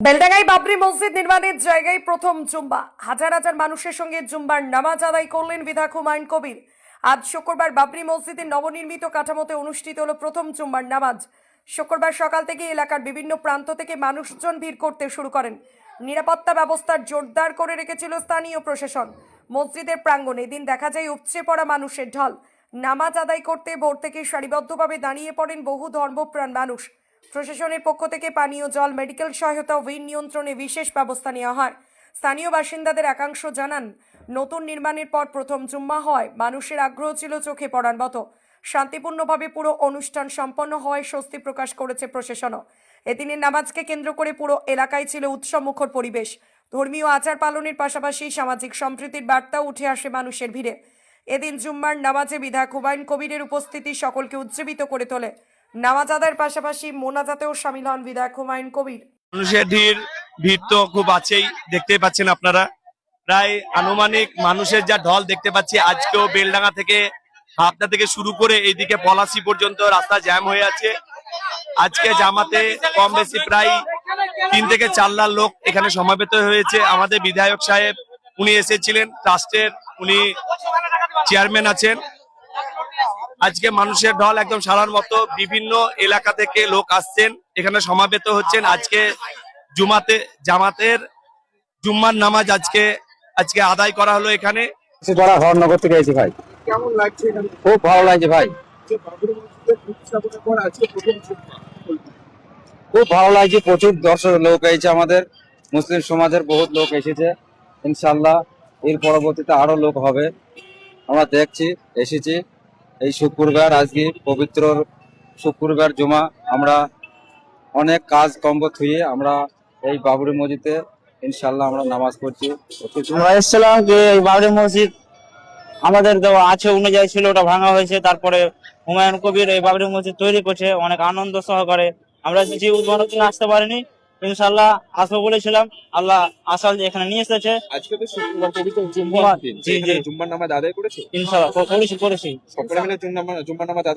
বেলডাঙ্গায় বাবরি মসজিদ নির্মাণের জায়গায় প্রথম জুম্বা। হাজার হাজার মানুষের সঙ্গে জুম্বার নামাজ আদায় করলেন বিধায়ক হুমায়ুন কবির। আজ শুক্রবার বাবরি মসজিদের নবনির্মিত কাঠামোতে অনুষ্ঠিত হলো প্রথম জুম্বার নামাজ। শুক্রবার সকাল থেকে এলাকার বিভিন্ন প্রান্ত থেকে মানুষজন ভিড় করতে শুরু করেন। নিরাপত্তা ব্যবস্থা জোরদার করে রেখেছিল স্থানীয় প্রশাসন। মসজিদের প্রাঙ্গণে এদিন দেখা যায় উপচে পড়া মানুষের ঢল। নামাজ আদায় করতে ভোর থেকে সারিবদ্ধভাবে দাঁড়িয়ে পড়েন বহু ধর্মপ্রাণ মানুষ। প্রশাসনের পক্ষ থেকে পানীয় জল, মেডিকেল সহায়তা ও ভিড় নিয়ন্ত্রণে বিশেষ ব্যবস্থা নেওয়া হয়। স্থানীয় বাসিন্দাদের একাংশ জানান, নতুন নির্মাণের পর প্রথম জুম্মা হয় মানুষের আগ্রহ ছিল চোখে পড়ার মতো। শান্তিপূর্ণভাবে পুরো অনুষ্ঠান সম্পন্ন হওয়ায় স্বস্তি প্রকাশ করেছে প্রশাসনও। এদিনের নামাজকে কেন্দ্র করে পুরো এলাকায় ছিল উৎসবমুখর পরিবেশ। ধর্মীয় আচার পালনের পাশাপাশি সামাজিক সম্প্রীতির বার্তা উঠে আসে মানুষের ভিড়ে। এদিন জুম্মার নামাজে বিধায়ক হুমায়ুন কবিরের উপস্থিতি সকলকে উজ্জীবিত করে তোলে। নামাজ আদায়ের পাশাপাশি মোনাজাতেও শামিল হন বিধায়ক হুমায়ুন কবির। মানুষের ভিড় তো খুব আছেই, দেখতেই পাচ্ছেন আপনারা। প্রায় আনুমানিক মানুষের যা ঢল দেখতে পাচ্ছি, আজকেও বেলডাঙ্গা থেকে হাবড়া থেকে শুরু করে এইদিকে পলাশী পর্যন্ত রাস্তা জ্যাম হয়ে আছে। আজকে জামাতে কম বেশি প্রায় 3 থেকে 4 লাখ লোক এখানে সমাবেত হয়েছে। আমাদের বিধায়ক সাহেব উনি এসেছিলেন, ট্রাস্টের উনি চেয়ারম্যান আছেন। আজকে মানুষের ঢল একদম সারার মতো, বিভিন্ন এলাকা থেকে লোক আসছেন, এখানে সমাবেত হচ্ছেন। আজকে জামাতের জুম্মার নামাজ আজকে আদায় করা হলো এখানে। হরনগর থেকে এসেছি ভাই। কেমন লাগছে এখানে? খুব ভালো লাগছে ভাই, যে বাবরি মসজিদের প্রতিস্থাপনের পর আজকে প্রথম জুম্মা। খুব ভালো লাগছে। প্রচুর দর্শক লোক এসেছে, আমাদের মুসলিম সমাজের বহুত লোক এসেছে। ইনশাল্লাহ এর পরবর্তীতে আরো লোক হবে। আমরা দেখছি, এসেছি এই শুক্রবার, আজকে পবিত্র শুক্রবার জুমা। আমরা অনেক কাজ কম্ব থুয়ে আমরা এই বাবরি মসজিদে ইনশাল্লাহ আমরা নামাজ পড়ছি। আমরা এসেছিলাম যে এই বাবরি মসজিদ আমাদের দেওয়া আছে অনুযায়ী ছিল, ওটা ভাঙা হয়েছে। তারপরে হুমায়ুন কবির এই বাবরি মসজিদ তৈরি করছে অনেক আনন্দ সহকারে। আমরা যে উদ্বোধনের দিন আসতে পারিনি, ইনশাল্লাহ আসবো বলেছিলাম। আল্লাহ আসাল এখানে নিয়ে এসেছে। আজকে তো শুক্রবার পবিত্র জুম্মার দিন। জি, জি। এখানে জুম্মার নামাজ আদায় করেছো? ইনশাল্লাহ করেছি। সকলে মিলে জুম্মার নামাজ আদায়